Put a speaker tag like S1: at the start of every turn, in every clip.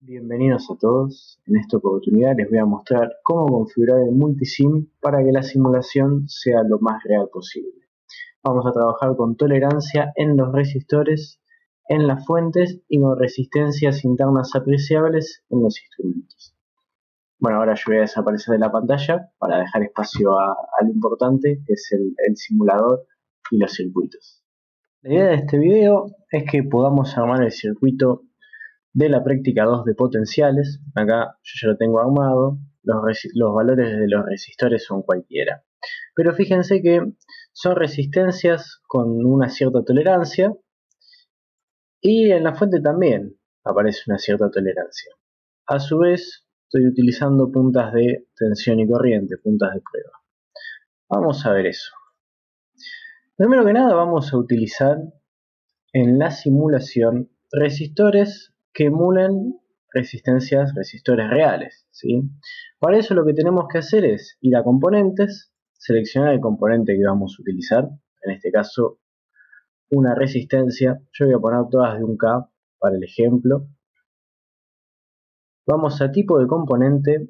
S1: Bienvenidos a todos. En esta oportunidad les voy a mostrar cómo configurar el multisim para que la simulación sea lo más real posible. Vamos a trabajar con tolerancia en los resistores, en las fuentes y con resistencias internas apreciables en los instrumentos. Bueno, ahora yo voy a desaparecer de la pantalla para dejar espacio a lo importante, que es el simulador y los circuitos. La idea de este video es que podamos armar el circuito de la práctica 2 de potenciales. Acá yo ya lo tengo armado, los valores de los resistores son cualquiera, pero fíjense que son resistencias con una cierta tolerancia y en la fuente también aparece una cierta tolerancia. A su vez estoy utilizando puntas de tensión y corriente, puntas de prueba. Vamos a ver eso. Primero que nada vamos a utilizar en la simulación resistores que emulen resistores reales, ¿sí? Para eso lo que tenemos que hacer es ir a componentes, seleccionar el componente que vamos a utilizar, en este caso una resistencia, yo voy a poner todas de 1K para el ejemplo. Vamos a tipo de componente,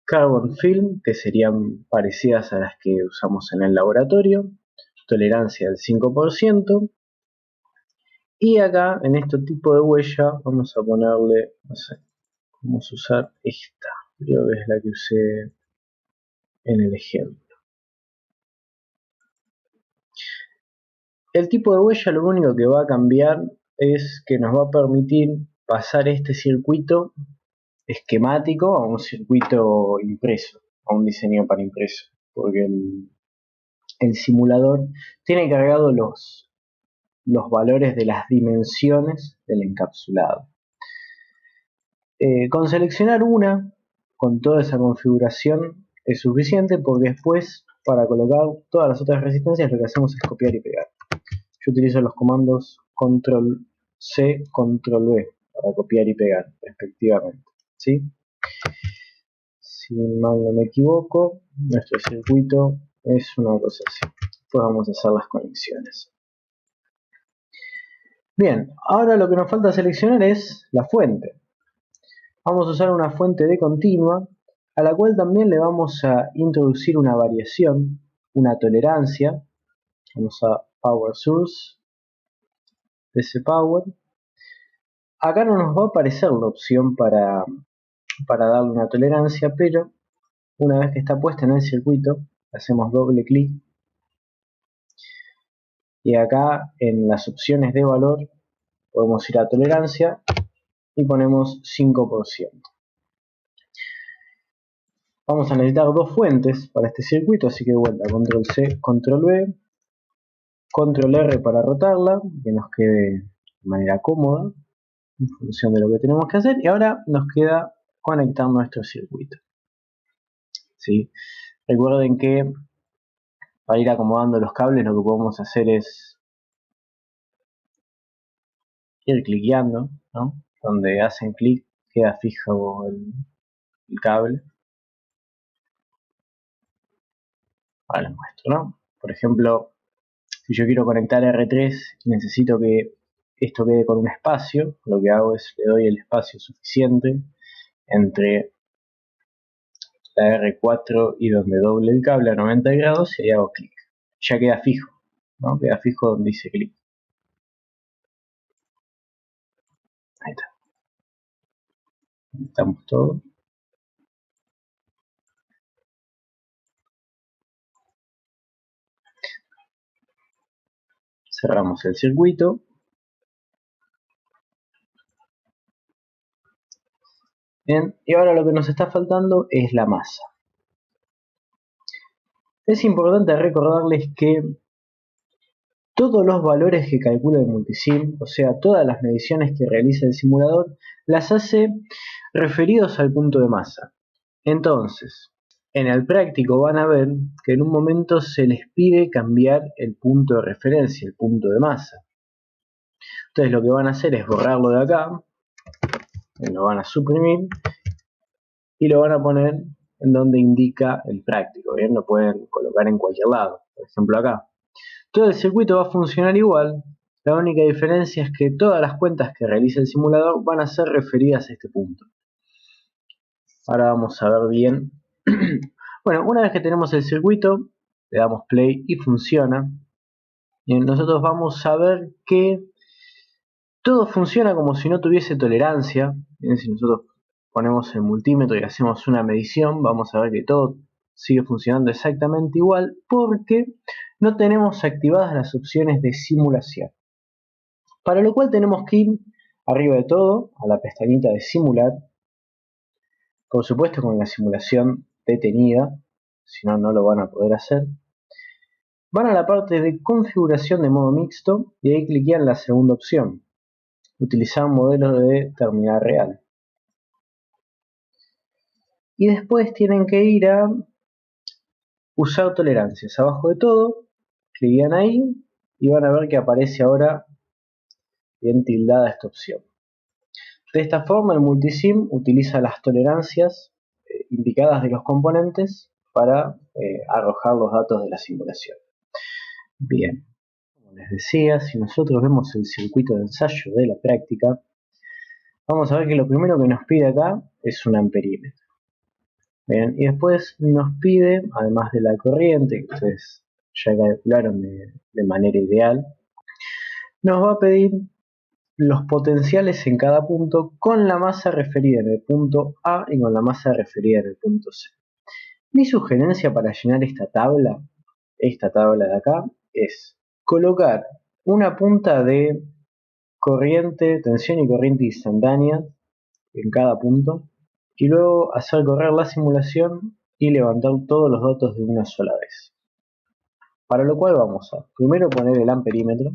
S1: carbon film, que serían parecidas a las que usamos en el laboratorio, tolerancia del 5%. Y acá, en este tipo de huella, vamos a ponerle, no sé, vamos a usar esta. Creo que es la que usé en el ejemplo. El tipo de huella lo único que va a cambiar es que nos va a permitir pasar este circuito esquemático a un circuito impreso, a un diseño para impreso. Porque el simulador tiene cargado los valores de las dimensiones del encapsulado. Con seleccionar una, con toda esa configuración, es suficiente, porque después, para colocar todas las otras resistencias, lo que hacemos es copiar y pegar. Yo utilizo los comandos control C, control V para copiar y pegar respectivamente, ¿sí? Si mal no me equivoco, nuestro circuito es una cosa así. Después vamos a hacer las conexiones. Bien, ahora lo que nos falta seleccionar es la fuente. Vamos a usar una fuente de continua, a la cual también le vamos a introducir una variación, una tolerancia. Vamos a Power Source, DC Power. Acá no nos va a aparecer la opción para darle una tolerancia, pero una vez que está puesta en el circuito, hacemos doble clic y acá en las opciones de valor podemos ir a tolerancia y ponemos 5%. Vamos a necesitar dos fuentes para este circuito, así que de vuelta, control C, control V, control R para rotarla, que nos quede de manera cómoda, en función de lo que tenemos que hacer, y ahora nos queda conectar nuestro circuito. ¿Sí? Recuerden que para ir acomodando los cables lo que podemos hacer es ir cliqueando, ¿no? Donde hacen clic queda fijo el cable. Ahora les muestro, ¿no? Por ejemplo, si yo quiero conectar R3 y necesito que esto quede con un espacio, lo que hago es le doy el espacio suficiente entre la R4 y donde doble el cable a 90 grados y ahí hago clic. Ya queda fijo, ¿no? Queda fijo donde dice clic. Ahí está. Estamos todo. Cerramos el circuito. Bien, y ahora lo que nos está faltando es la masa. Es importante recordarles que todos los valores que calcula el multisim, o sea, todas las mediciones que realiza el simulador, las hace referidos al punto de masa. Entonces, en el práctico van a ver que en un momento se les pide cambiar el punto de referencia, el punto de masa. Entonces lo que van a hacer es borrarlo de acá, lo van a suprimir y lo van a poner en donde indica el práctico. Bien, lo pueden colocar en cualquier lado, por ejemplo acá. Todo el circuito va a funcionar igual, La única diferencia es que todas las cuentas que realice el simulador van a ser referidas a este punto. Ahora vamos a ver bien. Bueno, una vez que tenemos el circuito, le damos play y funciona. Y nosotros vamos a ver que todo funciona como si no tuviese tolerancia. Si nosotros ponemos el multímetro y hacemos una medición, vamos a ver que todo sigue funcionando exactamente igual porque no tenemos activadas las opciones de simulación. Para lo cual tenemos que ir arriba de todo a la pestañita de simular, por supuesto con la simulación detenida, si no, no lo van a poder hacer. Van a la parte de configuración de modo mixto y ahí cliquean la segunda opción, utilizar modelos de terminal real. Y después tienen que ir a usar tolerancias. Abajo de todo, cliquean ahí y van a ver que aparece ahora bien tildada esta opción. De esta forma el multisim utiliza las tolerancias indicadas de los componentes para arrojar los datos de la simulación. Bien, como les decía, si nosotros vemos el circuito de ensayo de la práctica, vamos a ver que lo primero que nos pide acá es un amperímetro. Bien, y después nos pide, además de la corriente, que ustedes ya calcularon de manera ideal, nos va a pedir los potenciales en cada punto con la masa referida en el punto A y con la masa referida en el punto C. Mi sugerencia para llenar esta tabla de acá, es colocar una punta de corriente, tensión y corriente instantánea en cada punto y luego hacer correr la simulación y levantar todos los datos de una sola vez. Para lo cual vamos a primero poner el amperímetro.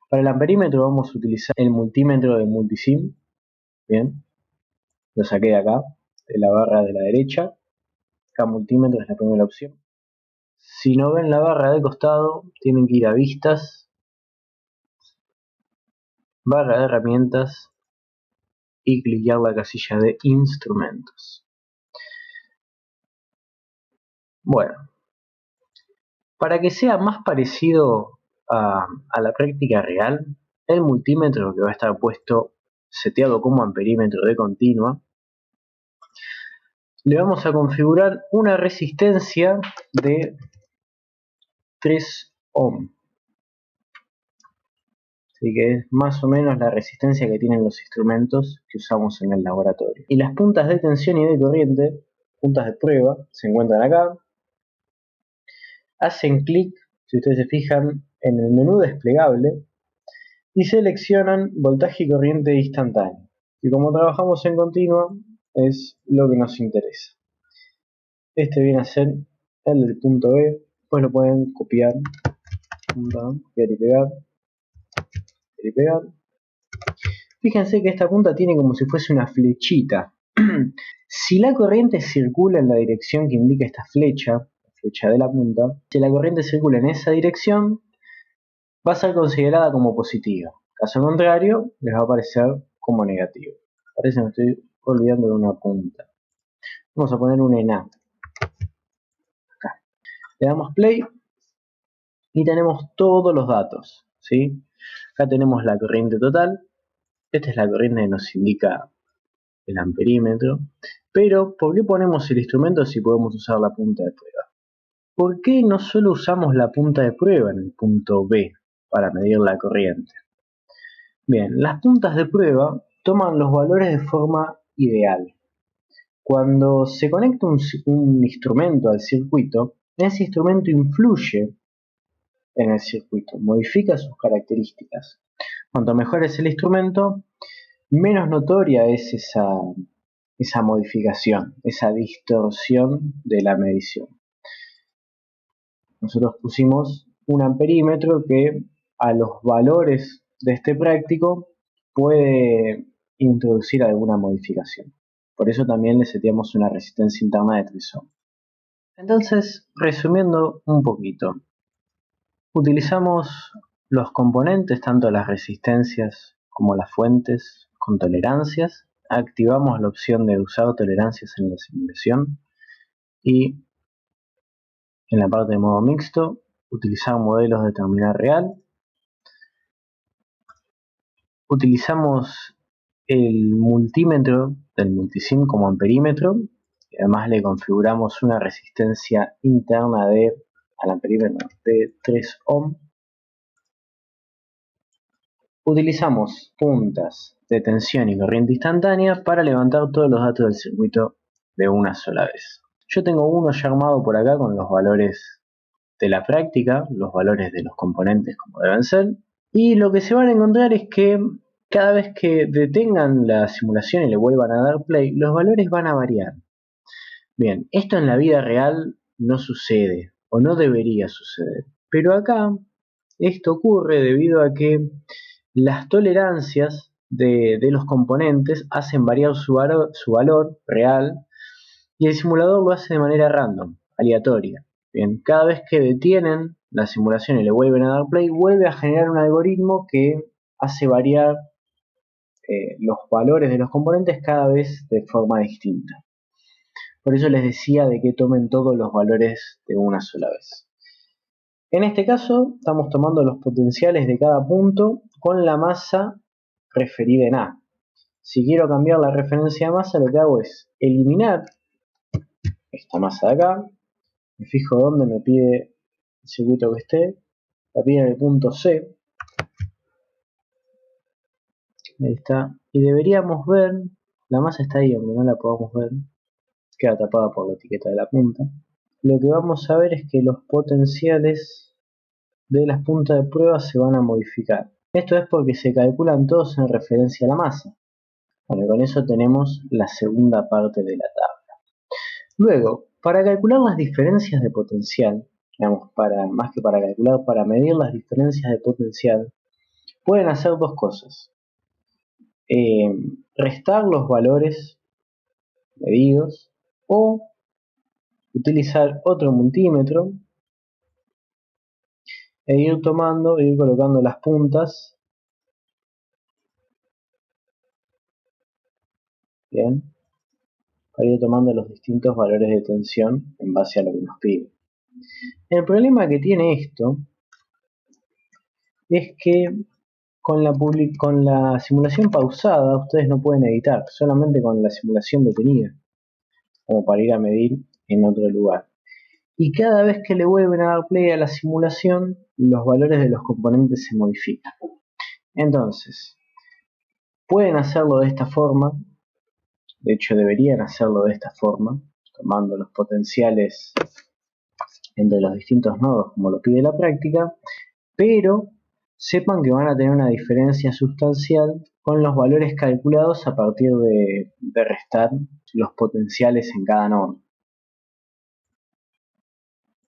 S1: Para el amperímetro vamos a utilizar el multímetro de multisim. Bien, lo saqué de acá, de la barra de la derecha. Acá multímetro es la primera opción. Si no ven la barra de costado, tienen que ir a vistas, barra de herramientas y clicar la casilla de instrumentos. Bueno, para que sea más parecido a la práctica real, el multímetro que va a estar puesto seteado como amperímetro de continua, le vamos a configurar una resistencia de 3 ohm. Así que es más o menos la resistencia que tienen los instrumentos que usamos en el laboratorio. Y las puntas de tensión y de corriente, puntas de prueba, se encuentran acá. Hacen clic, si ustedes se fijan, en el menú desplegable y seleccionan voltaje y corriente instantáneo. Y como trabajamos en continua, es lo que nos interesa. Este viene a ser el del punto B, pues lo pueden copiar, copiar y pegar. Fíjense que esta punta tiene como si fuese una flechita. Si la corriente circula en la dirección que indica esta flecha, la flecha de la punta, si la corriente circula en esa dirección, va a ser considerada como positiva. Caso contrario, les va a aparecer como negativo. Parece que me estoy olvidando de una punta. Vamos a poner un ENA. Acá. Le damos play y tenemos todos los datos, ¿sí? Acá tenemos la corriente total. Esta es la corriente que nos indica el amperímetro. Pero, ¿por qué ponemos el instrumento si podemos usar la punta de prueba? ¿Por qué no solo usamos la punta de prueba en el punto B para medir la corriente? Bien, las puntas de prueba toman los valores de forma ideal. Cuando se conecta un instrumento al circuito, ese instrumento influye en el circuito, modifica sus características. Cuanto mejor es el instrumento, menos notoria es esa modificación, esa distorsión de la medición. Nosotros pusimos un amperímetro que a los valores de este práctico puede introducir alguna modificación. Por eso también le seteamos una resistencia interna de 3 ohm. Entonces, resumiendo un poquito, utilizamos los componentes, tanto las resistencias como las fuentes, con tolerancias. Activamos la opción de usar tolerancias en la simulación y en la parte de modo mixto, utilizar modelos de terminal real. utilizamos el multímetro del multisim como amperímetro. Y además le configuramos una resistencia interna al amperímetro de 3 ohm. Utilizamos puntas de tensión y corriente instantánea para levantar todos los datos del circuito de una sola vez. Yo tengo uno ya armado por acá con los valores de la práctica, los valores de los componentes como deben ser. Y lo que se van a encontrar es que cada vez que detengan la simulación y le vuelvan a dar play, los valores van a variar. Bien, esto en la vida real no sucede o no debería suceder. Pero acá esto ocurre debido a que las tolerancias de los componentes hacen variar su valor real y el simulador lo hace de manera random, aleatoria. Bien, cada vez que detienen la simulación y le vuelven a dar play, vuelve a generar un algoritmo que hace variar los valores de los componentes cada vez de forma distinta. Por eso les decía de que tomen todos los valores de una sola vez. En este caso estamos tomando los potenciales de cada punto con la masa referida en A. Si quiero cambiar la referencia de masa, lo que hago es eliminar esta masa de acá, me fijo dónde me pide el circuito que esté, la pide en el punto C, ahí está, y deberíamos ver, la masa está ahí, aunque no la podamos ver, queda tapada por la etiqueta de la punta. Lo que vamos a ver es que los potenciales de las puntas de prueba se van a modificar. Esto es porque se calculan todos en referencia a la masa. Bueno, con eso tenemos la segunda parte de la tabla. Luego, para calcular las diferencias de potencial, digamos, más que para calcular, para medir las diferencias de potencial, pueden hacer dos cosas. Restar los valores medidos o utilizar otro multímetro e ir colocando las puntas, bien, para ir tomando los distintos valores de tensión en base a lo que nos pide. El problema que tiene esto es que con la simulación pausada ustedes no pueden editar, solamente con la simulación detenida, como para ir a medir en otro lugar. Y cada vez que le vuelven a dar play a la simulación, los valores de los componentes se modifican. Entonces, pueden hacerlo de esta forma, de hecho deberían hacerlo de esta forma, tomando los potenciales entre los distintos nodos como lo pide la práctica, pero sepan que van a tener una diferencia sustancial con los valores calculados a partir de restar los potenciales en cada nodo.